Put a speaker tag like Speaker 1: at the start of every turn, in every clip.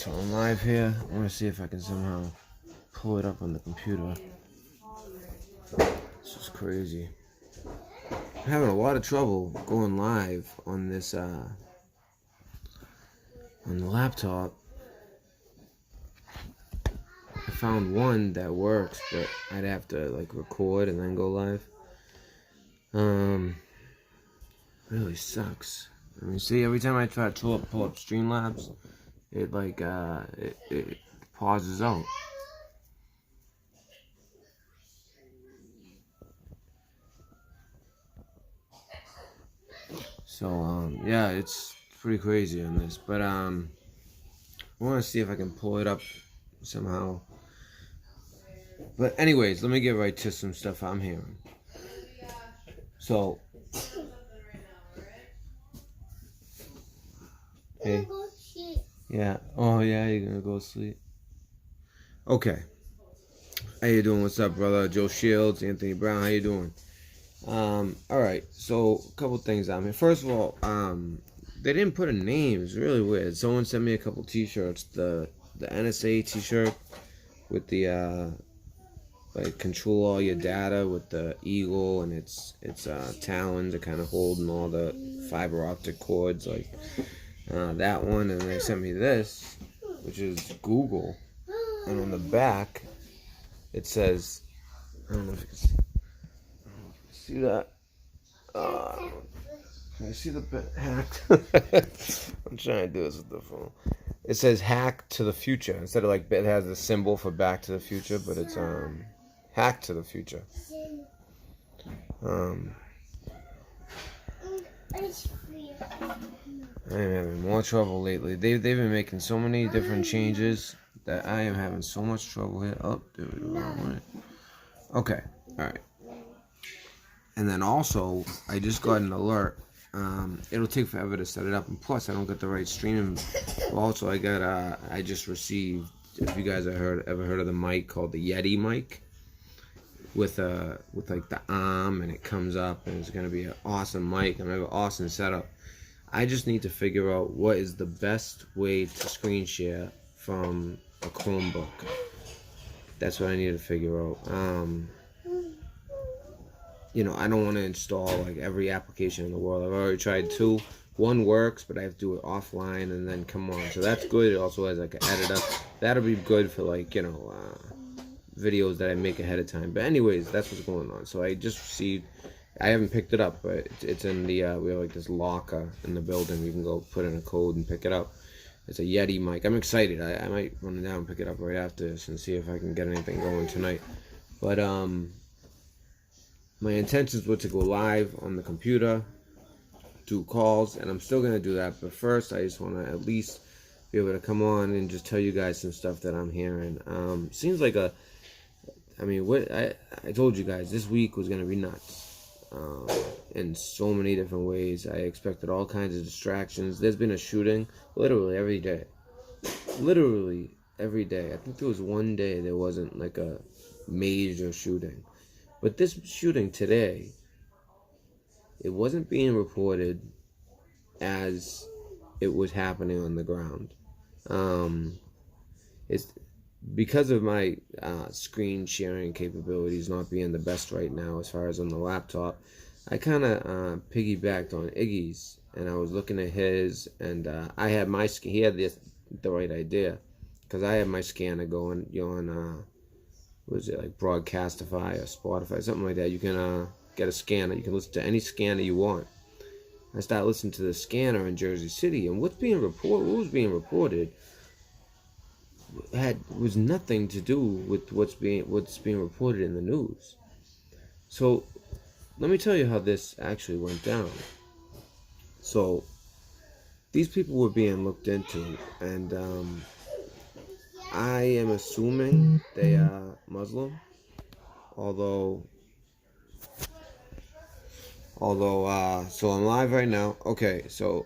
Speaker 1: so I'm live here. I want to see if I can somehow pull it up on the computer. This is crazy. I'm having a lot of trouble going live on this, on the laptop. I found one that works, but I'd have to, like, record and then go live. Really sucks. I mean, see, every time I try to pull up Streamlabs, it, like, it pauses out. So, yeah, it's pretty crazy on this. But, I want to see if I can pull it up somehow. But anyways, let me get right to some stuff I'm hearing. So, hey, yeah, oh yeah, you're gonna go sleep. Okay, how you doing? What's up, brother? Joe Shields, Anthony Brown, how you doing? All right, so a couple things on here. First of all, they didn't put a name. It's really weird. Someone sent me a couple T-shirts. The NSA T-shirt with the like control all your data with the eagle and its talons are kind of holding all the fiber optic cords, like that one. And they sent me this, which is Google, and on the back it says, I don't know if you can see that. Can you see the bit hacked? I'm trying to do this with the phone. It says "Hack to the Future" instead of, like, it has the symbol for Back to the Future, but it's Hack to the Future. I am having more trouble lately. They've been making so many different changes that I am having so much trouble here. Oh, dude, wrong one. Okay, all right. And then also, I just got an alert. It'll take forever to set it up, and plus, I don't get the right streaming. Also, I just received. If you guys ever heard of the mic called the Yeti mic, with like the arm, and it comes up, and it's gonna be an awesome mic. I'm gonna have an awesome setup. I just need to figure out what is the best way to screen share from a Chromebook. That's what I need to figure out. You know, I don't want to install like every application in the world. I've already tried 2. One works, but I have to do it offline and then come on. So that's good. It also has like an editor. That'll be good for, like, you know, videos that I make ahead of time. But anyways, that's what's going on. So I just received. I haven't picked it up, but it's in the. We have like this locker in the building. You can go put in a code and pick it up. It's a Yeti mic. I'm excited. I might run down and pick it up right after this and see if I can get anything going tonight. But my intentions were to go live on the computer, do calls, and I'm still going to do that. But first, I just want to at least be able to come on and just tell you guys some stuff that I'm hearing. Seems like I told you guys this week was going to be nuts in so many different ways. I expected all kinds of distractions. There's been a shooting literally every day. Literally every day. I think there was one day there wasn't like a major shooting. But this shooting today, it wasn't being reported as it was happening on the ground. It's because of my screen sharing capabilities not being the best right now as far as on the laptop. I kind of piggybacked on Iggy's, and I was looking at his, and I had my he had the right idea, because I had my scanner going on. Was it like Broadcastify or Spotify, something like that? You can get a scanner. You can listen to any scanner you want. I started listening to the scanner in Jersey City, and what was being reported was nothing to do with what's being reported in the news. So let me tell you how this actually went down. So these people were being looked into, and I am assuming they are Muslim, although, so I'm live right now. Okay, so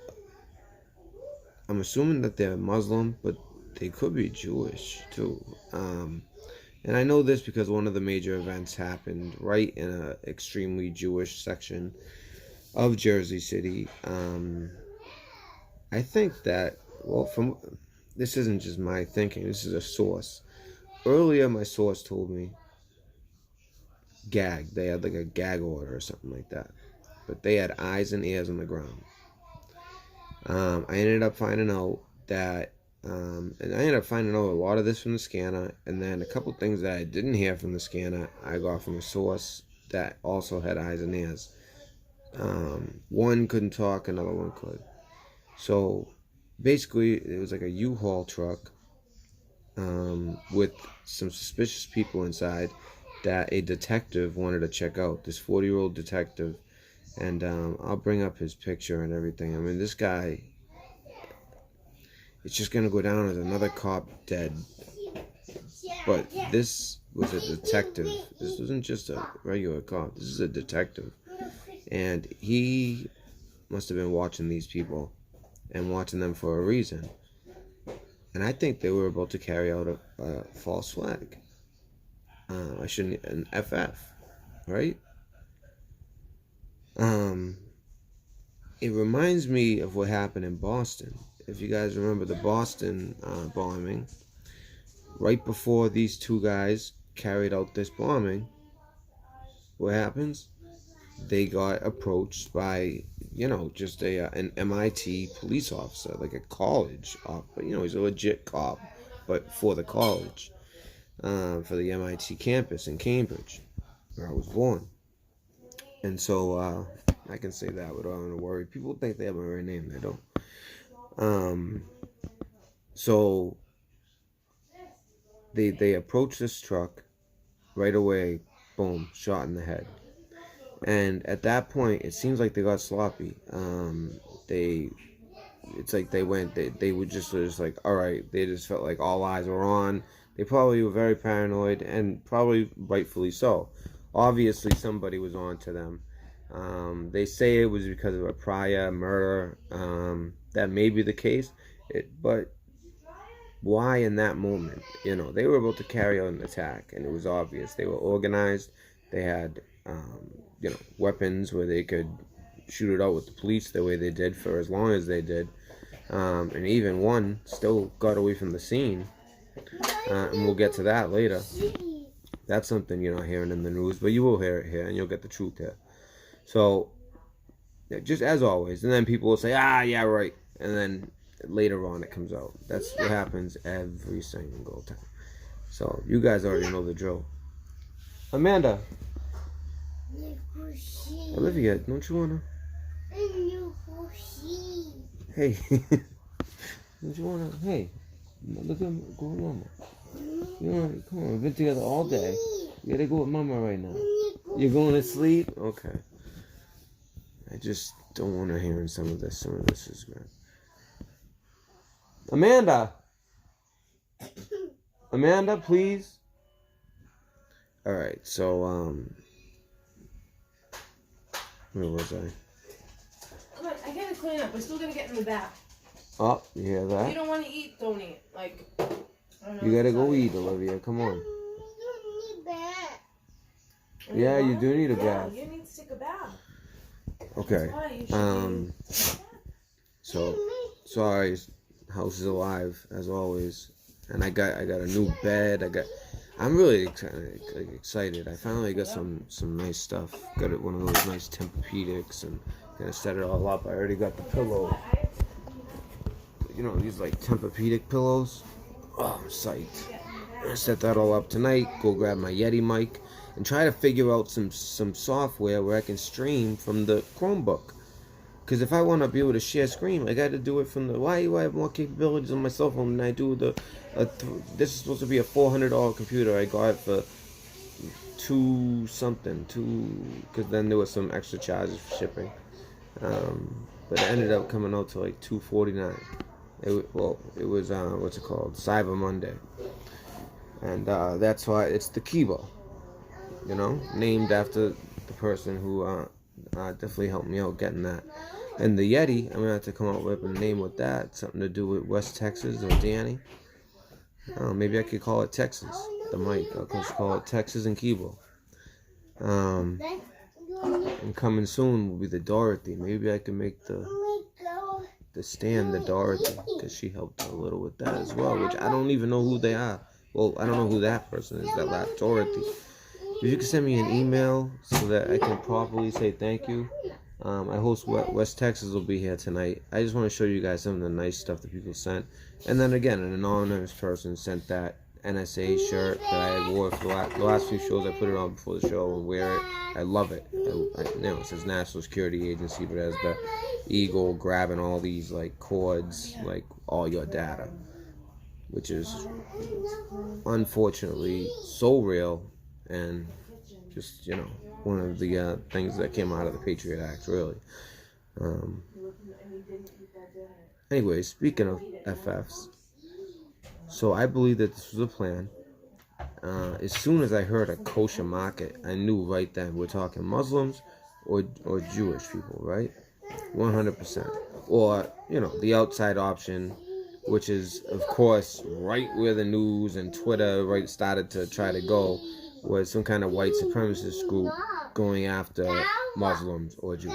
Speaker 1: I'm assuming that they're Muslim, but they could be Jewish too. And I know this because one of the major events happened right in an extremely Jewish section of Jersey City. I think that, well, from this isn't just my thinking. This is a source. Earlier, my source told me gag. They had like a gag order or something like that. But they had eyes and ears on the ground. I ended up finding out that, and I ended up finding out a lot of this from the scanner, and then a couple things that I didn't hear from the scanner, I got from a source that also had eyes and ears. One couldn't talk, another one could. So basically, it was like a U-Haul truck with some suspicious people inside that a detective wanted to check out. This 40-year-old detective. And I'll bring up his picture and everything. I mean, this guy, it's just going to go down as another cop dead. But this was a detective. This wasn't just a regular cop. This is a detective. And he must have been watching these people and watching them for a reason. And I think they were about to carry out a false flag. An FF, right? It reminds me of what happened in Boston. If you guys remember the Boston bombing, right before these two guys carried out this bombing, what happens? They got approached by, just an MIT police officer, like a college but he's a legit cop, but for the college, for the MIT campus in Cambridge, where I was born. And so I can say that without having to worry. People think they have my right name. They don't. So they approached this truck right away. Boom, shot in the head. And at that point, it seems like they got sloppy. It's like they were just like, all right. They just felt like all eyes were on. They probably were very paranoid, and probably rightfully so. Obviously, somebody was on to them. They say it was because of a prior murder. That may be the case. But why in that moment? They were about to carry out an attack, and it was obvious. They were organized. They had, weapons where they could shoot it out with the police the way they did for as long as they did. And even one still got away from the scene. And we'll get to that later. That's something you're not hearing in the news, but you will hear it here, and you'll get the truth here. So, just as always, and then people will say, yeah, right, and then later on it comes out. That's what happens every single time. So, you guys already know the drill. Amanda. Olivia, don't you wanna? Hey. Don't you wanna? Hey. Look at go with Mama. Come on, we've been together all day. You gotta go with Mama right now. You're going to sleep? Okay. I just don't want to hear some of this. Some of this is good. Amanda! Amanda, please? Alright, so, where was I?
Speaker 2: Come on, I gotta clean up. We're still gonna get in the bath.
Speaker 1: Oh, you hear that?
Speaker 2: If you don't want to eat, don't eat. I don't know.
Speaker 1: You gotta go eat, Olivia. Come on. Yeah, you do need a bath.
Speaker 2: You need to take a bath.
Speaker 1: Okay. So sorry, house is alive as always, and I got a new bed. I'm really excited. I finally got some nice stuff. Got one of those nice Tempur-Pedics, and gonna set it all up. I already got the pillow. These like Tempur-Pedic pillows. Oh, I'm psyched. I'm gonna set that all up tonight. Go grab my Yeti mic and try to figure out some software where I can stream from the Chromebook. Because if I want to be able to share screen, I got to do it from the... Why do I have more capabilities on my cell phone than I do the... this is supposed to be a $400 computer. I got it for because then there was some extra charges for shipping. But it ended up coming out to like $249. It was what's it called? Cyber Monday. And that's why it's the Kibo. Named after the person who definitely helped me out getting that. And the Yeti, I'm gonna have to come up with a name with that. Something to do with West Texas or Danny. Maybe I could call it Texas. The mic. I could call it Texas and Kibo. And coming soon will be the Dorothy. Maybe I can make the Stan, the Dorothy, because she helped a little with that as well, which I don't even know who they are. Well, I don't know who that person is, that Dorothy. If you can send me an email so that I can properly say thank you. I host West Texas will be here tonight. I just want to show you guys some of the nice stuff that people sent. And then again, an anonymous person sent that NSA shirt that I wore for the last few shows. I put it on before the show and wear it. I love it. It says National Security Agency, but it has the eagle grabbing all these like cords, like all your data, which is unfortunately so real and just, one of the things that came out of the Patriot Act, really. Anyway, speaking of FFs, so I believe that this was a plan. As soon as I heard a kosher market, I knew right then we're talking Muslims or Jewish people, right? 100%. Or, the outside option, which is, of course, right where the news and Twitter started to try to go, was some kind of white supremacist group going after Muslims or Jews.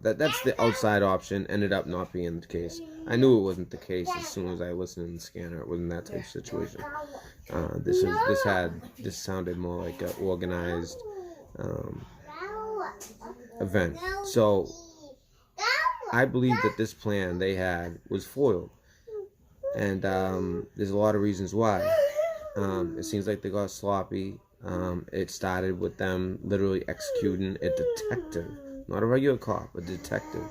Speaker 1: That's the outside option. Ended up not being the case. I knew it wasn't the case as soon as I listened to the scanner. It wasn't that type of situation. This sounded more like an organized event. So I believe that this plan they had was foiled, and there's a lot of reasons why. It seems like they got sloppy. It started with them literally executing a detective, not a regular cop, a detective.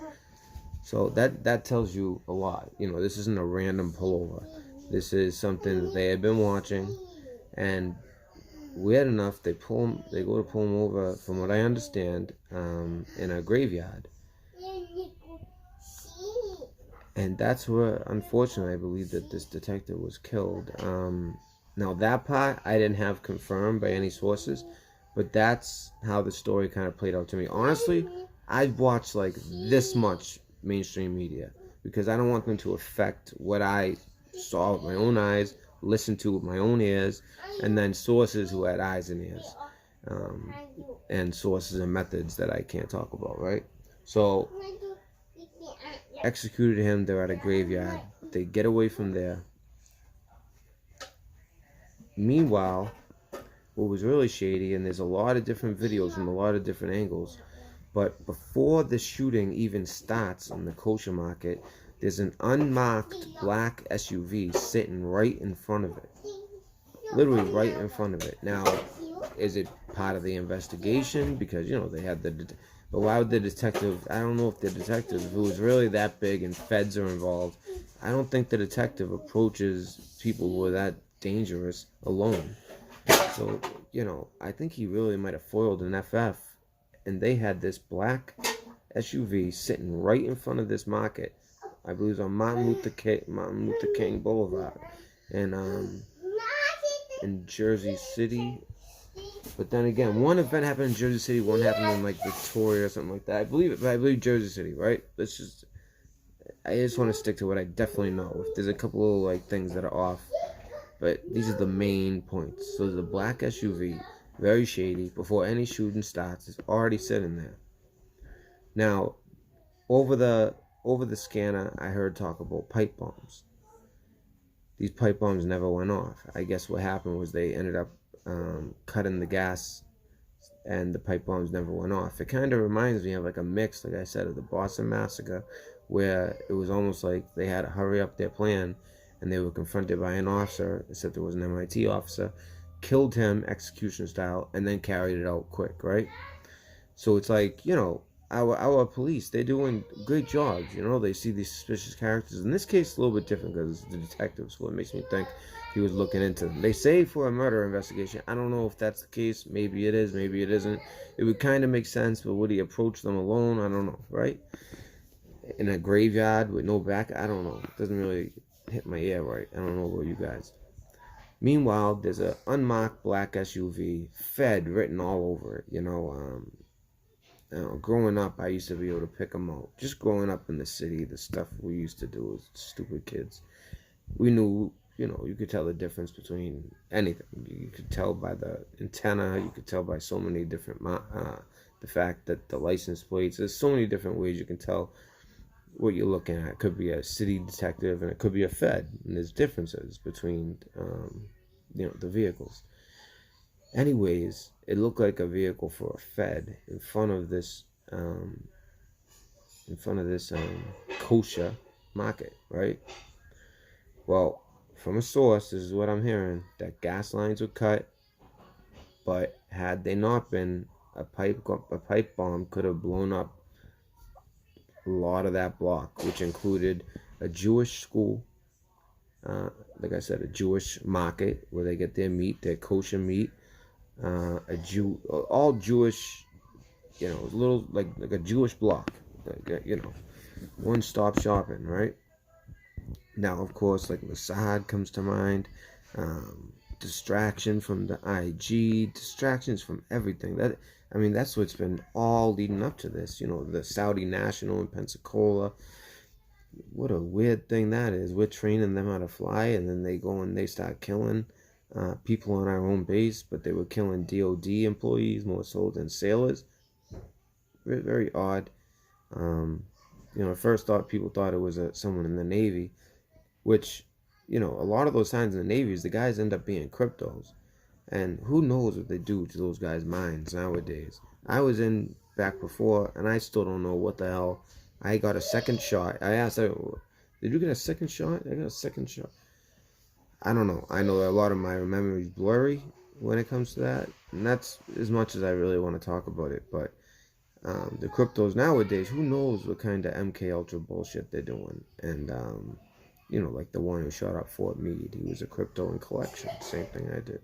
Speaker 1: So that tells you a lot. This isn't a random pullover. This is something that they had been watching, and weird enough, they go to pull him over, from what I understand, in a graveyard. And that's where, unfortunately, I believe that this detective was killed. Now, that part I didn't have confirmed by any sources, but that's how the story kind of played out to me. Honestly, I've watched like this much mainstream media because I don't want them to affect what I saw with my own eyes, listened to with my own ears, and then sources who had eyes and ears, and sources and methods that I can't talk about, right? So, executed him, they're at a graveyard, they get away from there. Meanwhile, what was really shady, and there's a lot of different videos from a lot of different angles, but before the shooting even starts on the kosher market, there's an unmarked black SUV sitting right in front of it. Literally right in front of it. Now, is it part of the investigation? Because, they had but why would the detective, I don't know if the detective, if it was really that big and feds are involved, I don't think the detective approaches people who are that dangerous alone. So, I think he really might have foiled an FF, and they had this black SUV sitting right in front of this market. I believe it's on Martin Luther King Boulevard, and in Jersey City. But then again, one event happened in Jersey City, one happened in like Victoria or something like that. I believe Jersey City, right? I just want to stick to what I definitely know. If there's a couple of like things that are off, but these are the main points. So the black SUV, very shady. Before any shooting starts, it's already sitting there. Now, over the scanner, I heard talk about pipe bombs. These pipe bombs never went off. I guess what happened was they ended up cutting the gas, and the pipe bombs never went off. It kind of reminds me of like a mix, like I said, of the Boston Massacre, where it was almost like they had to hurry up their plan, and they were confronted by an officer, except it was an MIT officer, killed him execution style, and then carried it out quick, right? So it's like, our police, they're doing great jobs, they see these suspicious characters. In this case, it's a little bit different because it's the detectives, so it makes me think he was looking into them. They say for a murder investigation. I don't know if that's the case. Maybe it is, maybe it isn't. It would kind of make sense, but would he approach them alone? I don't know, right? In a graveyard with no back? I don't know. It doesn't really hit my ear right. I don't know about you guys. Meanwhile, there's an unmarked black SUV, Fed written all over it, growing up, I used to be able to pick them out. Just growing up in the city, the stuff we used to do as stupid kids. We knew, you could tell the difference between anything. You could tell by the antenna. You could tell by so many different, the fact that the license plates, there's so many different ways you can tell what you're looking at. It could be a city detective and it could be a Fed, and there's differences between the vehicles. Anyways, it looked like a vehicle for a Fed in front of this kosher market, right? Well, from a source, this is what I'm hearing, that gas lines were cut, but had they not been, a pipe bomb could have blown up a lot of that block, which included a Jewish school, like I said, a Jewish market where they get their meat, their kosher meat, all Jewish, little like a Jewish block, like, one-stop shopping, right? Now, of course, like Mossad comes to mind, distraction from the IG, distractions from everything. That's what's been all leading up to this. The Saudi National in Pensacola. What a weird thing that is. We're training them how to fly, and then they go and they start killing people on our own base, but they were killing DOD employees more so than sailors. Very, very odd. At first people thought it was someone in the Navy, which, a lot of those times in the Navies, the guys end up being cryptos. And who knows what they do to those guys' minds nowadays. I was in back before, and I still don't know what the hell. I got a second shot. I asked her, did you get a second shot? I got a second shot. I don't know. I know a lot of my memory is blurry when it comes to that. And that's as much as I really want to talk about it. But the cryptos nowadays, who knows what kind of MK Ultra bullshit they're doing. And, like the one who shot up Fort Meade. He was a crypto in collection. Same thing I did.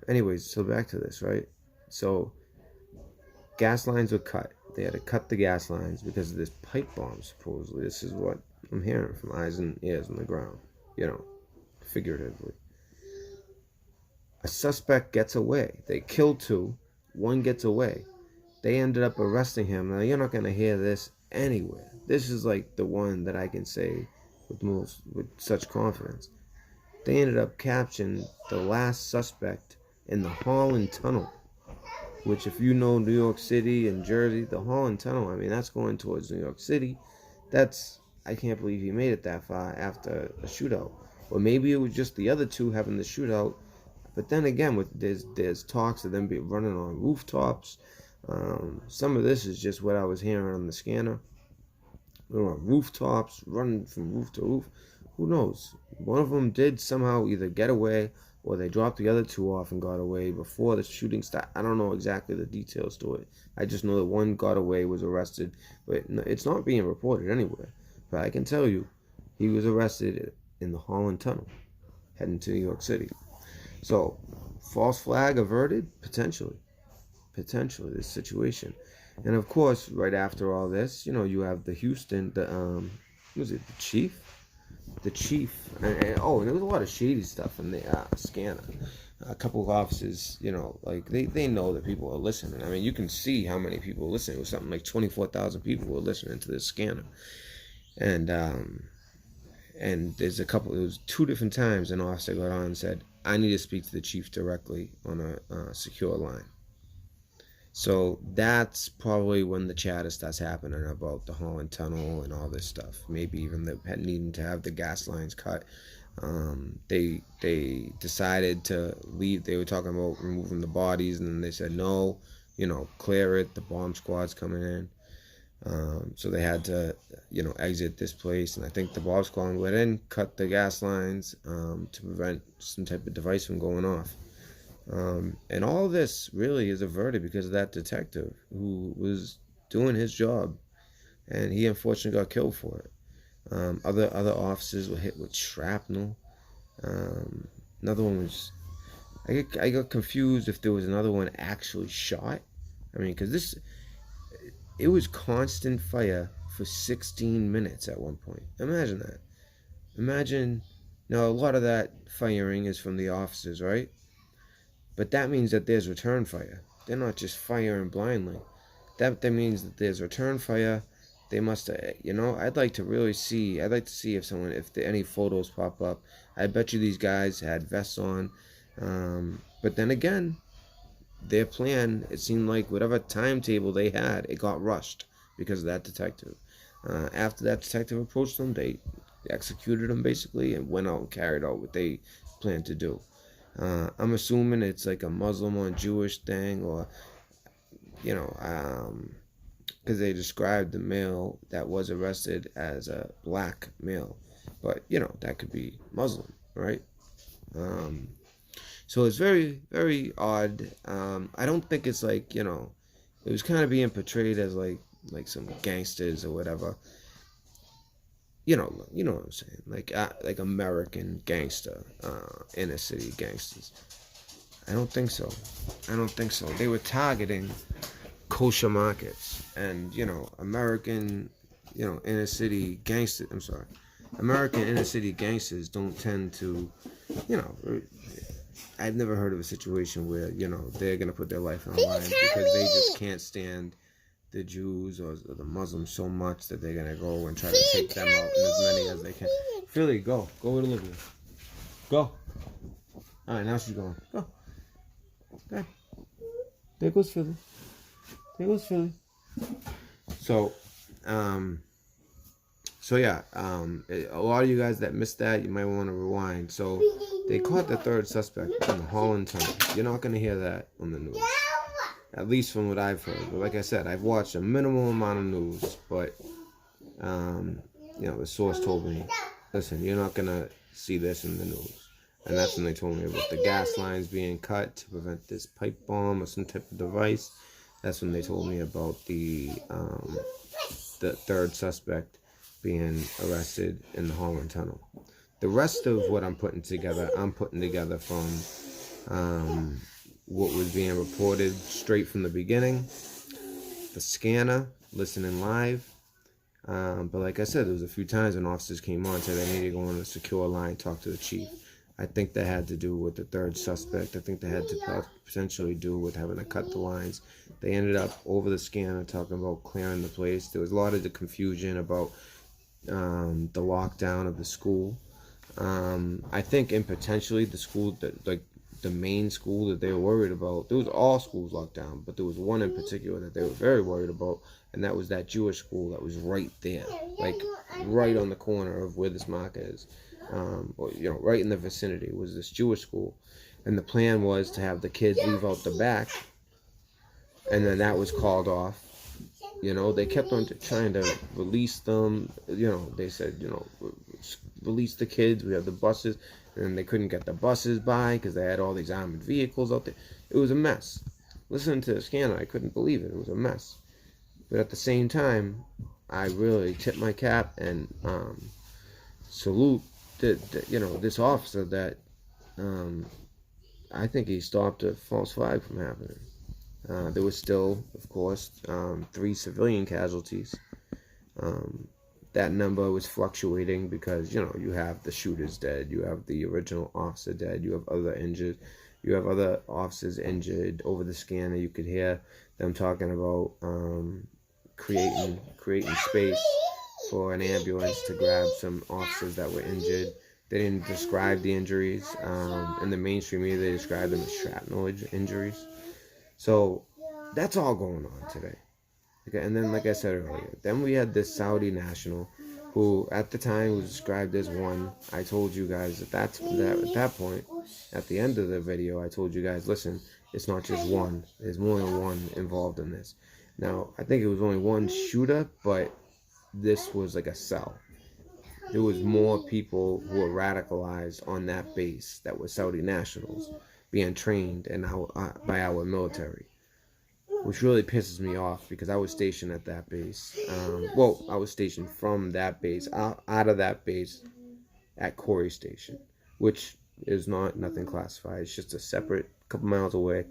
Speaker 1: Anyways, so back to this, right? So, gas lines were cut. They had to cut the gas lines because of this pipe bomb, supposedly. This is what I'm hearing from eyes and ears on the ground, figuratively. A suspect gets away. They kill two. One gets away. They ended up arresting him. Now, you're not going to hear this anywhere. This is like the one that I can say with such confidence. They ended up capturing the last suspect in the Holland Tunnel, which, if you know New York City and Jersey, the Holland Tunnel, that's going towards New York City. I can't believe he made it that far after a shootout. Or maybe it was just the other two having the shootout. But then again, there's talks of them running on rooftops. Some of this is just what I was hearing on the scanner. They're on rooftops, running from roof to roof. Who knows? One of them did somehow either get away or they dropped the other two off and got away before the shooting started. I don't know exactly the details to it. I just know that one got away, was arrested, but it's not being reported anywhere. But I can tell you, he was arrested in the Holland Tunnel, heading to New York City. So, false flag averted? Potentially, this situation. And of course, right after all this, you have the Houston, the chief? The chief, and there was a lot of shady stuff in the scanner. A couple of offices, they know that people are listening. You can see how many people are listening. It was something like 24,000 people were listening to this scanner. And there's it was 2 different times an officer got on and said, I need to speak to the chief directly on a secure line. So that's probably when the chatter starts happening about the Holland Tunnel and all this stuff. Maybe even the needing to have the gas lines cut. They decided to leave. They were talking about removing the bodies, and then they said no, clear it. The bomb squad's coming in. So they had to, exit this place. And I think the bomb squad went in, cut the gas lines to prevent some type of device from going off. And all this really is averted because of that detective who was doing his job, and he unfortunately got killed for it. Other officers were hit with shrapnel. Another one was, I got confused if there was another one actually shot. Because it was constant fire for 16 minutes at one point. Imagine that. Now a lot of that firing is from the officers, right? But that means that there's return fire. They're not just firing blindly. That means that there's return fire. They must have, I'd like to see if any photos pop up. I bet you these guys had vests on. But then again, their plan, it seemed like whatever timetable they had, it got rushed because of that detective. After that detective approached them, they executed them basically and went out and carried out what they planned to do. I'm assuming it's like a Muslim or Jewish thing, or you know, because they described the male that was arrested as a black male, but you know that could be Muslim, right? So it's very, very odd. I don't think it's like, you know, it was kind of being portrayed as like some gangsters or whatever. You know what I'm saying? Like American gangster, inner city gangsters. I don't think so. I don't think so. They were targeting kosher markets, and you know, American, you know, inner city gangsters. I'm sorry, American inner city gangsters don't tend to, you know. I've never heard of a situation where, you know, they're gonna put their life on the line because they just can't stand the Jews or the Muslims so much that they're gonna go and try to take them out, and as many as they can. Philly, go with Olivia. Go. All right, now she's going. Go. Okay. There goes Philly. There goes Philly. So yeah, a lot of you guys that missed that, you might want to rewind. So they caught the third suspect in the Holland Tunnel. You're not going to hear that on the news, at least from what I've heard. But like I said, I've watched a minimal amount of news, but you know, the source told me, listen, you're not going to see this in the news. And that's when they told me about the gas lines being cut to prevent this pipe bomb or some type of device. That's when they told me about the third suspect being arrested in the Holland Tunnel. The rest of what I'm putting together from what was being reported straight from the beginning, the scanner, listening live. But like I said, there was a few times when officers came on and said they needed to go on a secure line, talk to the chief. I think that had to do with the third suspect. I think that had to potentially do with having to cut the lines. They ended up over the scanner talking about clearing the place. There was a lot of the confusion about the lockdown of the school. I think in potentially the school that like the main school that they were worried about, there was all schools locked down, but there was one in particular that they were very worried about, and that was that Jewish school that was right there, like right on the corner of where this market is, or you know, right in the vicinity was this Jewish school, and the plan was to have the kids leave out the back, and then that was called off. You know, they kept on trying to release them. You know, they said, you know, release the kids. We have the buses. And they couldn't get the buses by because they had all these armored vehicles out there. It was a mess. Listening to the scanner, I couldn't believe it. It was a mess. But at the same time, I really tip my cap and salute you know, this officer that I think he stopped a false flag from happening. There was still, of course, 3 civilian casualties. That number was fluctuating because, you know, you have the shooters dead, you have the original officer dead, you have other injured, you have other officers injured. Over the scanner, you could hear them talking about creating space for an ambulance to grab some officers that were injured. They didn't describe the injuries. In the mainstream media, they described them as shrapnel injuries. So that's all going on today. Okay, and then, like I said earlier, then we had this Saudi national, who at the time was described as one. I told you guys at that point, at the end of the video, I told you guys, listen, it's not just one. There's more than one involved in this. Now, I think it was only one shooter, but this was like a cell. There was more people who were radicalized on that base that were Saudi nationals being trained by our military, which really pisses me off because I was stationed at that base. I was stationed from that base, out of that base at Corey Station, which is nothing classified. It's just a separate, couple miles away.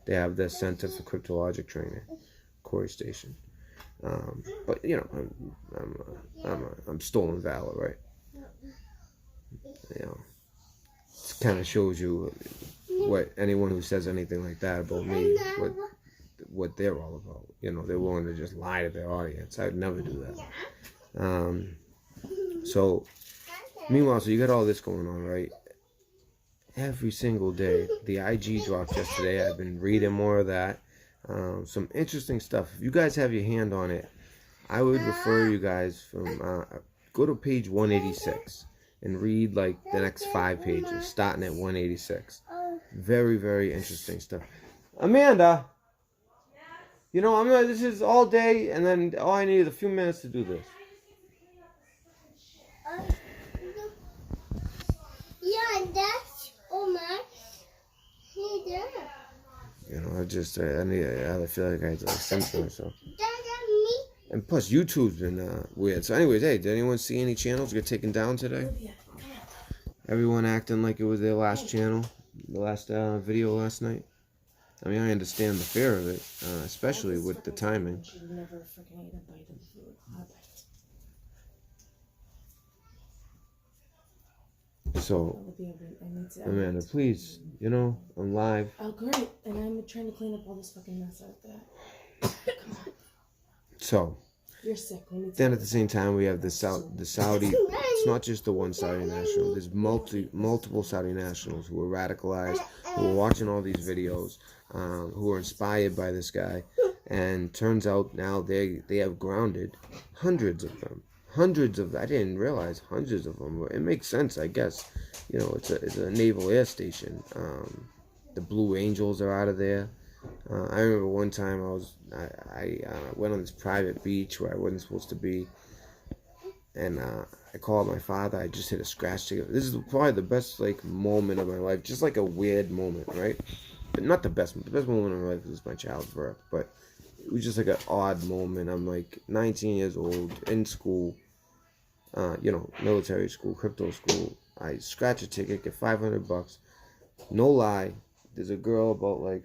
Speaker 1: They have the Center for Cryptologic Training, Corey Station. But you know, I'm stolen valor, right? You know, it kind of shows you what anyone who says anything like that about me, what they're all about. You know, they're willing to just lie to their audience. I'd never do that. So meanwhile, so you got all this going on, right? Every single day. The IG dropped yesterday. I've been reading more of that. Some interesting stuff. If you guys have your hand on it, I would refer you guys from go to page 186 and read like the next 5 pages, starting at 186. Very, very interesting stuff. Amanda, you know, I'm gonna. This is all day, and then all I need is a few minutes to do this.
Speaker 3: Yeah, that's Omar. He there.
Speaker 1: You know, I feel like I have to like censor myself.
Speaker 3: That's me.
Speaker 1: And plus, YouTube's been weird. So, anyways, hey, did anyone see any channels get taken down today?
Speaker 2: Olivia, come on.
Speaker 1: Everyone acting like it was their last channel, the last video last night. I mean, I understand the fear of it, especially with the timing.
Speaker 2: She never freaking ate a bite of food. Not a bite.
Speaker 1: So,
Speaker 2: Olivia, I need to.
Speaker 1: Amanda, please, you know, I'm live.
Speaker 2: Oh, great. And I'm trying to clean up all this fucking mess out there. Come on.
Speaker 1: So,
Speaker 2: You're sick. We need to.
Speaker 1: then at the same time, we have the Saudi. It's not just the one Saudi national. There's multiple Saudi nationals who are radicalized, who are watching all these videos, who are inspired by this guy, and turns out now they have grounded hundreds of them. I didn't realize hundreds of them. It makes sense, I guess. You know, it's a naval air station. The Blue Angels are out of there. I remember one time I went on this private beach where I wasn't supposed to be, and I called my father. I just hit a scratch ticket. This is probably the best like moment of my life, just like a weird moment, right? But not the best. The best moment of my life was my child's birth, but it was just like an odd moment. I'm like 19 years old in school, you know, military school, crypto school. I scratch a ticket, get $500. No lie, there's a girl about like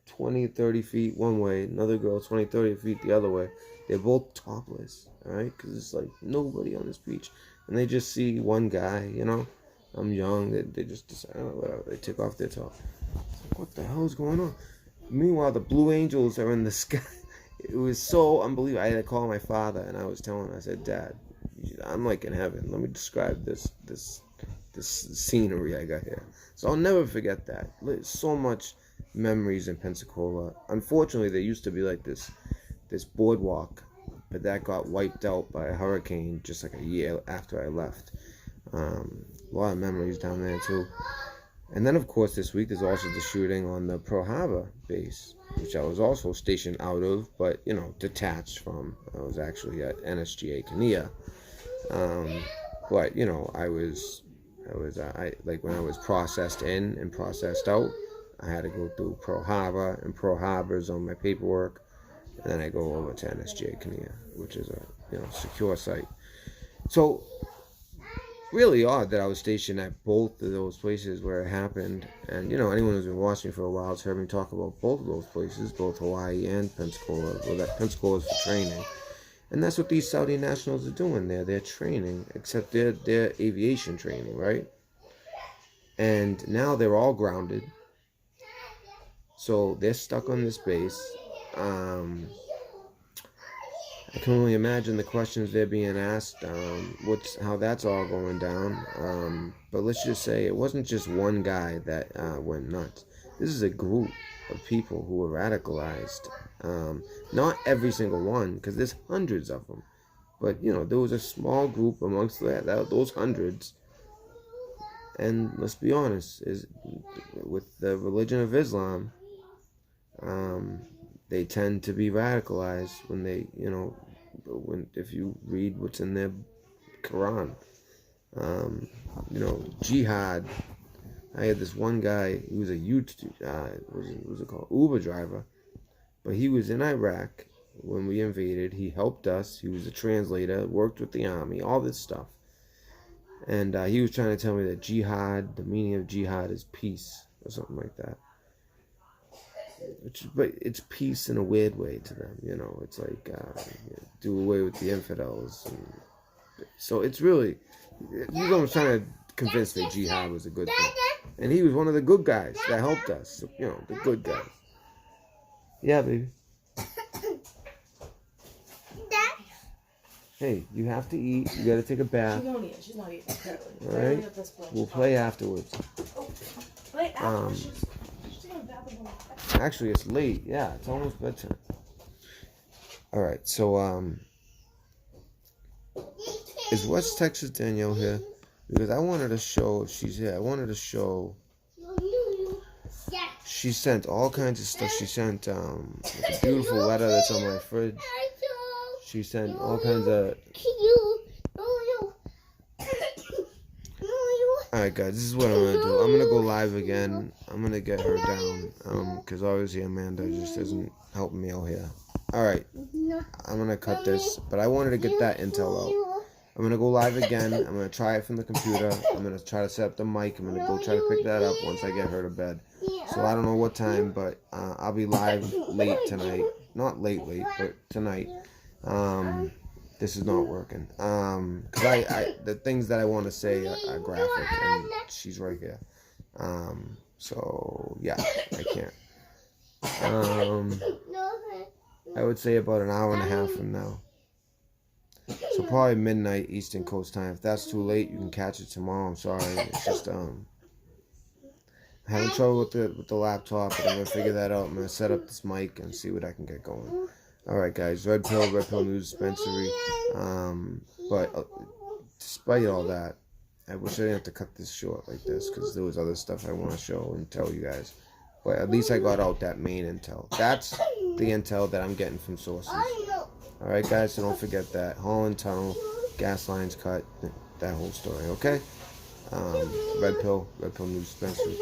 Speaker 1: 20, 30 feet one way, another girl 20, 30 feet the other way. They're both topless, all right? Because it's like nobody on this beach. And they just see one guy, you know? I'm young. They just decide, oh, whatever. They take off their top. It's like, what the hell is going on? Meanwhile, the Blue Angels are in the sky. It was so unbelievable. I had to call my father, and I was telling him, I said, Dad, I'm like in heaven. Let me describe this scenery I got here. So I'll never forget that. So much memories in Pensacola. Unfortunately, there used to be like this boardwalk, but that got wiped out by a hurricane just like a year after I left. A lot of memories down there too. And then of course this week there's also the shooting on the Pearl Harbor base, which I was also stationed out of, but you know, detached from. I was actually at NSGA Kania. But you know, I like when I was processed in and processed out, I had to go through Pearl Harbor, and Pearl Harbor's on my paperwork, and then I go over to NSGA Kania, which is a secure site. So really odd that I was stationed at both of those places where it happened, and you know, anyone who's been watching me for a while has heard me talk about both of those places, both Hawaii and Pensacola. Well, that Pensacola is for training, and that's what these Saudi nationals are doing there. They're training, except they're aviation training, right? And now they're all grounded. So they're stuck on this base. I can only imagine the questions they're being asked, how that's all going down. But let's just say it wasn't just one guy that went nuts. This is a group of people who were radicalized. Not every single one, because there's hundreds of them. But, you know, there was a small group amongst those hundreds. And let's be honest, with the religion of Islam, they tend to be radicalized when they, you know, if you read what's in their Quran. You know, jihad. I had this one guy, he was a Uber driver, but he was in Iraq when we invaded. He helped us. He was a translator, worked with the army, all this stuff. And he was trying to tell me that jihad, the meaning of jihad is peace or something like that. But it's peace in a weird way to them, you know. It's like do away with the infidels. So it's really, he was trying to convince me jihad was a good thing. And he was one of the good guys that helped us, you know, the good guys. Yeah, baby. Hey, you have to eat. You gotta take a bath.
Speaker 2: She won't eat. She's not eating, apparently.
Speaker 1: All right? We'll play afterwards.
Speaker 2: Oh, play afterwards? She's gonna babble.
Speaker 1: Actually, it's late. Yeah, it's almost bedtime. All right, so Is West Texas Danielle here? Because I wanted to show if she's here. I wanted to show.
Speaker 3: Yeah.
Speaker 1: She sent all kinds of stuff. She sent like a beautiful letter that's on my fridge. She sent all kinds of. Alright guys, this is what I'm gonna do. I'm gonna go live again. I'm gonna get her down. Because obviously Amanda just isn't helping me out here. Alright. I'm gonna cut this. But I wanted to get that intel out. I'm gonna go live again. I'm gonna try it from the computer. I'm gonna try to set up the mic. I'm gonna go try to pick that up once I get her to bed. So I don't know what time, but I'll be live late tonight. Not late, but tonight. This is not working. Cause I the things that I want to say are graphic, and she's right here. So yeah, I can't. I would say about an hour and a half from now. So probably midnight Eastern Coast time. If that's too late, you can catch it tomorrow. I'm sorry. It's just I'm having trouble with the laptop, but I'm gonna figure that out. I'm gonna set up this mic and see what I can get going. Alright guys, Red Pill News Dispensary. But despite all that, I wish I didn't have to cut this short like this, because there was other stuff I want to show and tell you guys. But at least I got out that main intel. That's the intel that I'm getting from sources. Alright guys, so don't forget that. Holland Tunnel, gas lines cut, that whole story, okay? Red Pill News Dispensary.